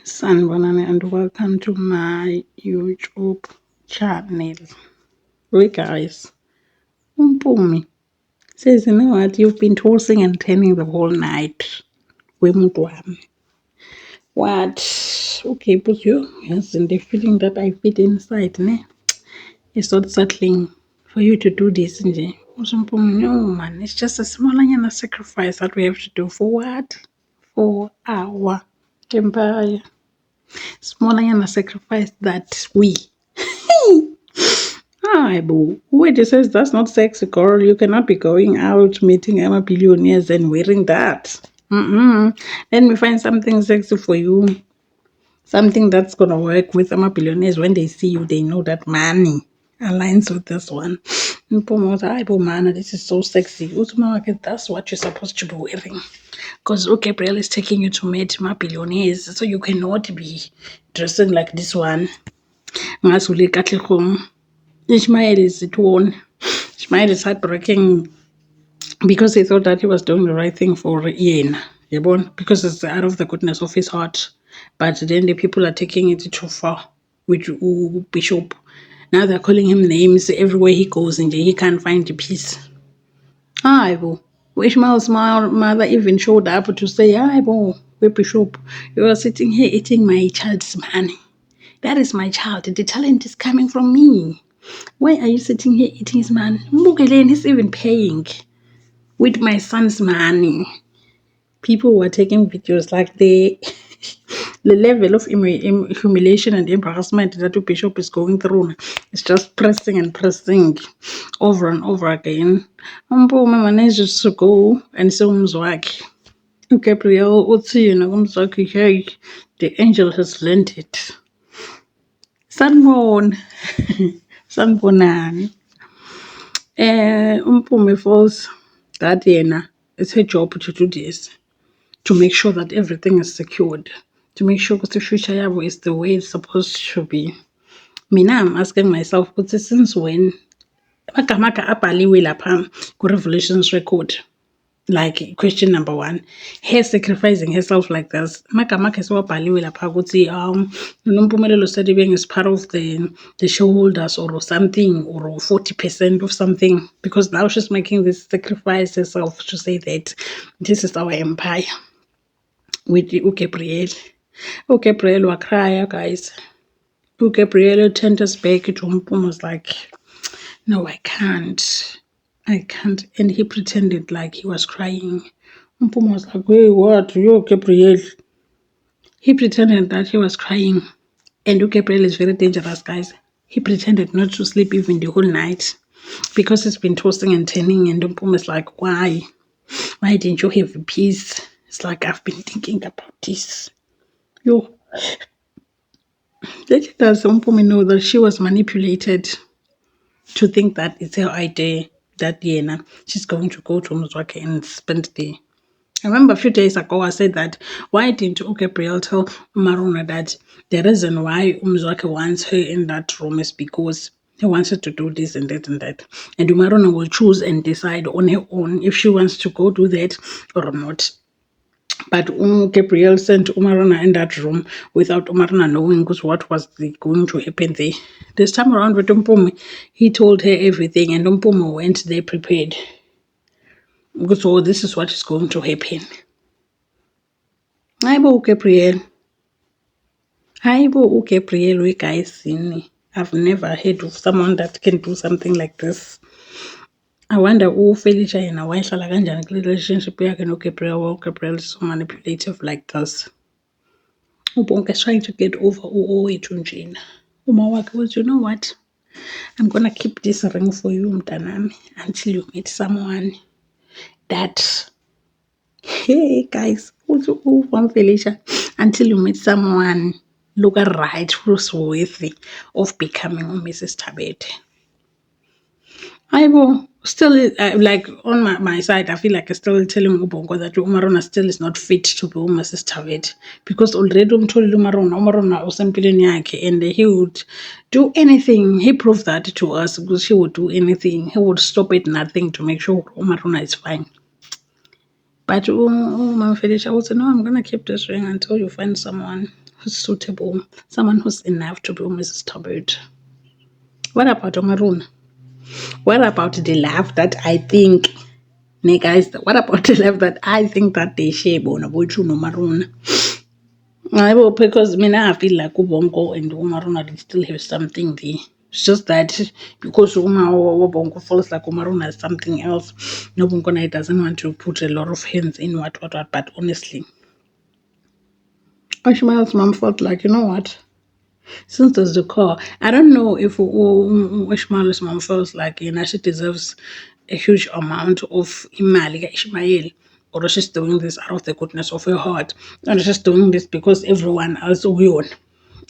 Sanibonani and welcome to my YouTube channel. Hey guys, Umpumi says, you know what, you've been tossing and turning the whole night. Wemutwami. What? Okay, but you, yes, and the feeling that I fit inside, ne? It's not settling for you to do this, nje. Umpumi, no man, it's just a small sacrifice that we have to do for what? For our empire. Small sacrifice that we. Hi, boo. Wait, it says that's not sexy, girl. You cannot be going out meeting Emma billionaires and wearing that. Let me find something sexy for you. Something that's gonna work with Emma billionaires. When they see you, they know that money aligns with this one. Hi, boo, man. This is so sexy. That's what you're supposed to be wearing. Because Gabriel is taking you to meet my billionaires, so you cannot be dressing like this one. Ngasule katlekgong. Ishmael is torn. Ishmael is heartbreaking because he thought that he was doing the right thing for Ian. Because it's out of the goodness of his heart. But then the people are taking it too far with Bishop. Now they're calling him names everywhere he goes and he can't find the peace. Hi, bo. Ishmael's mother even showed up to say, hi, bo, Bishop, you are sitting here eating my child's money. That is my child. The talent is coming from me. Why are you sitting here eating his money? Mugelene is even paying with my son's money. People were taking videos like the level of humiliation and embarrassment that the bishop is going through. It's just pressing and pressing over and over again. Umpume manages to go and say umzwakhe. Gabriel uthi yena kumzwakhe, hey, the angel has learned it. Sanibonani. Umpumi feels that it's her job to do this, to make sure that everything is secured, to make sure that the future yabo is the way it's supposed to be. Mina, I'm asking myself, since when amagama abhaliwe lapha ku-Revelations record, like question number 1, her sacrificing herself like this, amagama akhe sewabhaliwe lapha ukuthi uNompumelelo said being is part of the shareholders or something, or 40% of something, because now she's making this sacrifice herself to say that this is our empire with Gabriel. Gabriel was crying, guys. Gabriel turned his back to Mpum, was like, no, I can't. And he pretended like he was crying. Mpum was like, wait, what? You're Gabriel. He pretended that he was crying. And Gabriel is very dangerous, guys. He pretended not to sleep even the whole night because he's been tossing and turning. And Mpum is like, why? Why didn't you have peace? It's like, I've been thinking about this. Yo. Let us Mpumi know that she was manipulated to think that it's her idea that she's going to go to Mzwake and spend the. I remember a few days ago I said that why didn't Gabriel tell Maruna that the reason why Mzwake wants her in that room is because he wants her to do this and that and that. And Maruna will choose and decide on her own if she wants to go do that or not. But Gabriel sent Umarana in that room without Umarana knowing what was going to happen there. This time around with Mpumi, he told her everything, and Mpumi went there prepared. So this is what is going to happen. Hi, Gabriel. Hi, Gabriel. We guys seen me. I've never heard of someone that can do something like this. I wonder Felicia and why kanjani relationship yakhe noGabriel. Gabriel is so manipulative like this. Ubonke is trying to get over owethu njena. Uma wakhe was, you know what? I'm gonna keep this ring for you, mtanami, until you meet someone that, hey guys, Felicia, until you meet someone look right who's worthy of becoming Mrs. Tabete. I will still, like on my side, I feel like I'm still telling Ubongo that Umarona still is not fit to be Mrs. Tabet, because already Umarona was and he would do anything. He proved that to us because he would do anything. He would stop at nothing to make sure Umarona is fine. But Mama Felicia would say, no, I'm going to keep this ring until you find someone who's suitable, someone who's enough to be Mrs. Tobert. What about Omaruna? What about the love that I think, guys, what about the love that I think that they share, Bona Bochu no Maruna? I will, because I feel like Ubongo and Umaruna they still have something there. It's just that because Ubongo feels like Umaruna is something else, Nobungo doesn't want to put a lot of hands in what. But honestly, Ishmael's mom felt like, you know what? Since there's the car, I don't know if Ishmael's mom feels like she deserves a huge amount of imali Ishmael, or she's doing this out of the goodness of her heart, and she's doing this because everyone else will.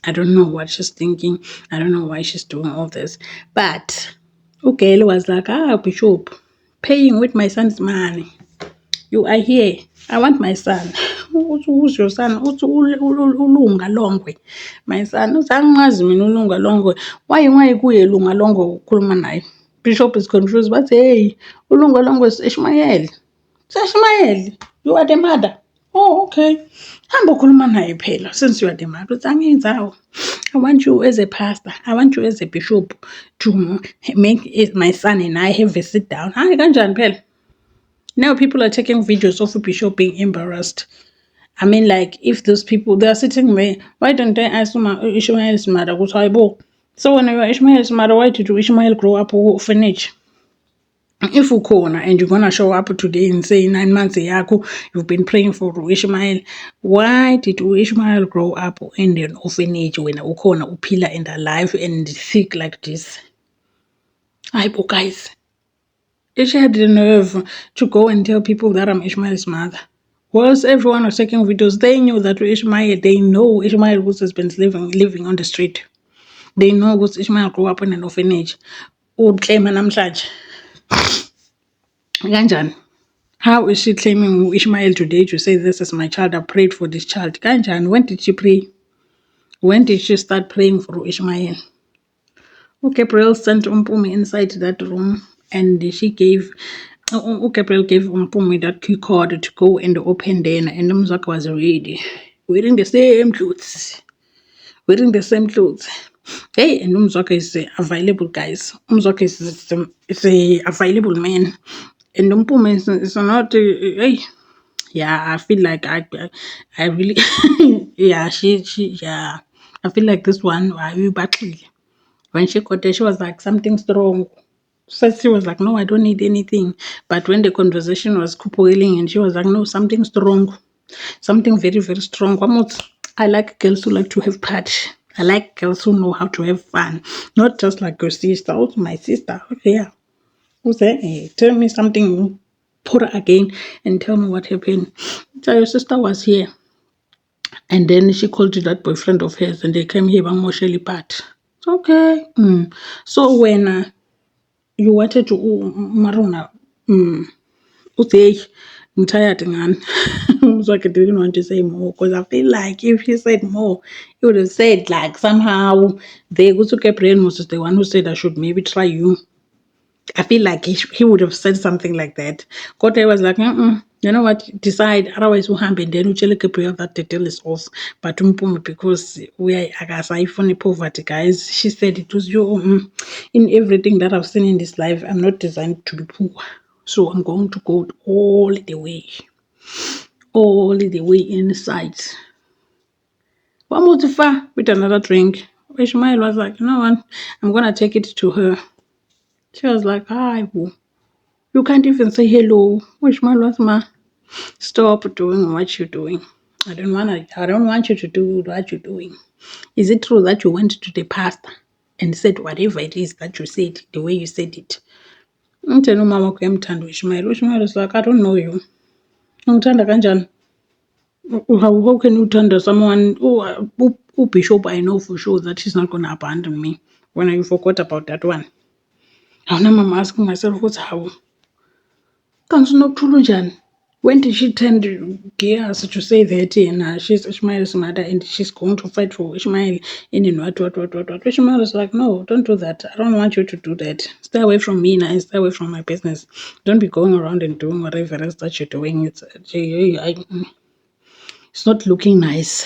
I don't know what she's thinking. I don't know why she's doing all this. But Ugele was like, Bishop, paying with my son's money. You are here. I want my son. Who's your son? Ulunga Longwe. My son. Usangazi mina Ulunga Longwe. Why kuye Lunga Longwe ukhuluma naye? Bishop is confused, but hey, Ulunga Longwe is Ishmael. Ishmael, you are the mother. Oh, okay. Hamba ukhuluma naye phela since you are the mother. Uthi angenzawo. I want you as a pastor. I want you as a bishop to make my son and I have a sit down. Hayi kanjani phela? Now people are taking videos of Bishop being embarrassed. I mean, like, if those people, they are sitting there, why don't they ask Ishmael's mother? So when you are Ishmael's mother, why did Ishmael grow up in orphanage? If you corner and you're gonna show up today and say 9 months ago you've been praying for Ishmael, why did Ishmael grow up in an orphanage when Ukona upila and alive and sick like this? Guys. She had the nerve to go and tell people that I'm Ishmael's mother. Whilst everyone was taking videos, they knew that they know Ishmael has been living on the street. They know what Ishmael grew up in an orphanage. Claim namhlanje. Kanjani? How is she claiming Ishmael today to say this is my child? I prayed for this child. Kanjani? When did she pray? When did she start praying for Ishmael? Gabriel sent Umpumi inside that room and she gave Gabriel gave Umpumi that key card to go and open then, and Umzaka was ready. Wearing the same clothes. Hey, and Umzaka is available, guys. Umzaka is a available man. And Umpumi is not hey. Yeah, I feel like I really yeah, yeah. I feel like this one I battle. When she got there, she was like, something's wrong. First, she was like, no, I don't need anything. But when the conversation was boiling and she was like, no, something's wrong. Something very, very strong. I like girls who like to have party. I like girls who know how to have fun. Not just like your sister, also my sister. Okay, yeah. Who's that? Hey, tell me something, put her again and tell me what happened. So your sister was here. And then she called to that boyfriend of hers and they came here, Bang part. Okay. So when you wanted to Maruna, Uday, I'm tired, man. So I didn't want to say more because I feel like if he said more, he would have said like somehow they go to Gabriel was the one who said I should maybe try you. I feel like he would have said something like that. Kote was like, you know what, decide, otherwise we'll have and then we'll Gabriel that the deal is off. But because we are iPhone poverty, guys, she said it was you. In everything that I've seen in this life, I'm not designed to be poor. So I'm going to go all the way inside. One more to far with another drink. Ishmael was like, you know what, I'm gonna take it to her. She was like, hi, you can't even say hello. Which man was ma? Stop doing what you're doing. I don't want you to do what you're doing. Is it true that you went to the pastor and said whatever it is that you said, the way you said it? Umthanda umama wakho uyamthanda uIshmael. Ishmael is like, I don't know you. Ungithanda kanjani? How can you uthanda someone Bishop I know for sure that she's not gonna abandon me when you forgot about that one? Now I'm asking myself, what's how? Kanti unokuthula njani? When did she turn gears to say that she's Ishmael's mother and she's going to fight for Ishmael in what? Ishmael is like, no, don't do that. I don't want you to do that. Stay away from me now and stay away from my business. Don't be going around and doing whatever else that you're doing. It's not looking nice.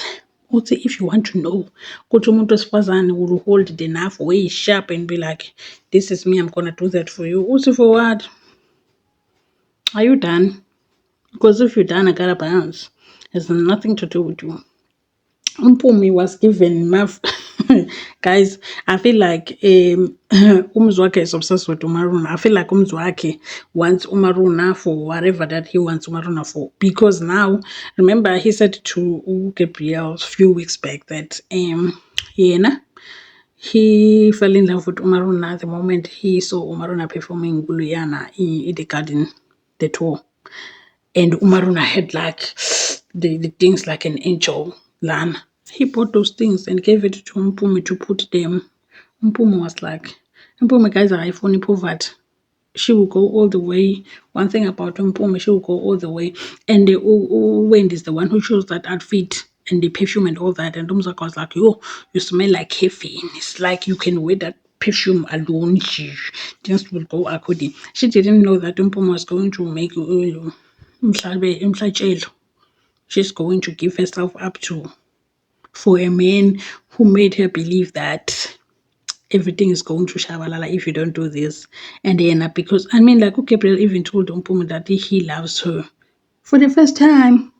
Also, if you want to know, ukuthi umuntu wesifazane will hold the knife way sharp and be like, this is me, I'm gonna do that for you. Also, for what? Are you done? Because if you're done, I gotta bounce. It has nothing to do with you. Mpumi was given enough. Guys, I feel like Umzwake is obsessed with Umaruna. I feel like Umzwake wants Umaruna for whatever that he wants Umaruna for. Because now, remember, he said to Gabriel a few weeks back that yeah, he fell in love with Umaruna the moment he saw Umaruna performing Guluyana in the garden, the tour. And Umaruna had like the things like an angel lana. He bought those things and gave it to Mpumi to put them. Mpumi was like, Mpumi guys are iPhone poverty. She will go all the way. One thing about Mpumi, she will go all the way. And the Wendy is the one who chose that outfit and the perfume and all that. And Umzaka was like, yo, you smell like caffeine. It's like you can wear that perfume alone. Things will go according. She didn't know that Mpumi was going to make umhlatshelo. She's going to give herself up to for a man who made her believe that everything is going to shabalala if you don't do this. And then because I mean like Gabriel even told Mpumi that he loves her for the first time.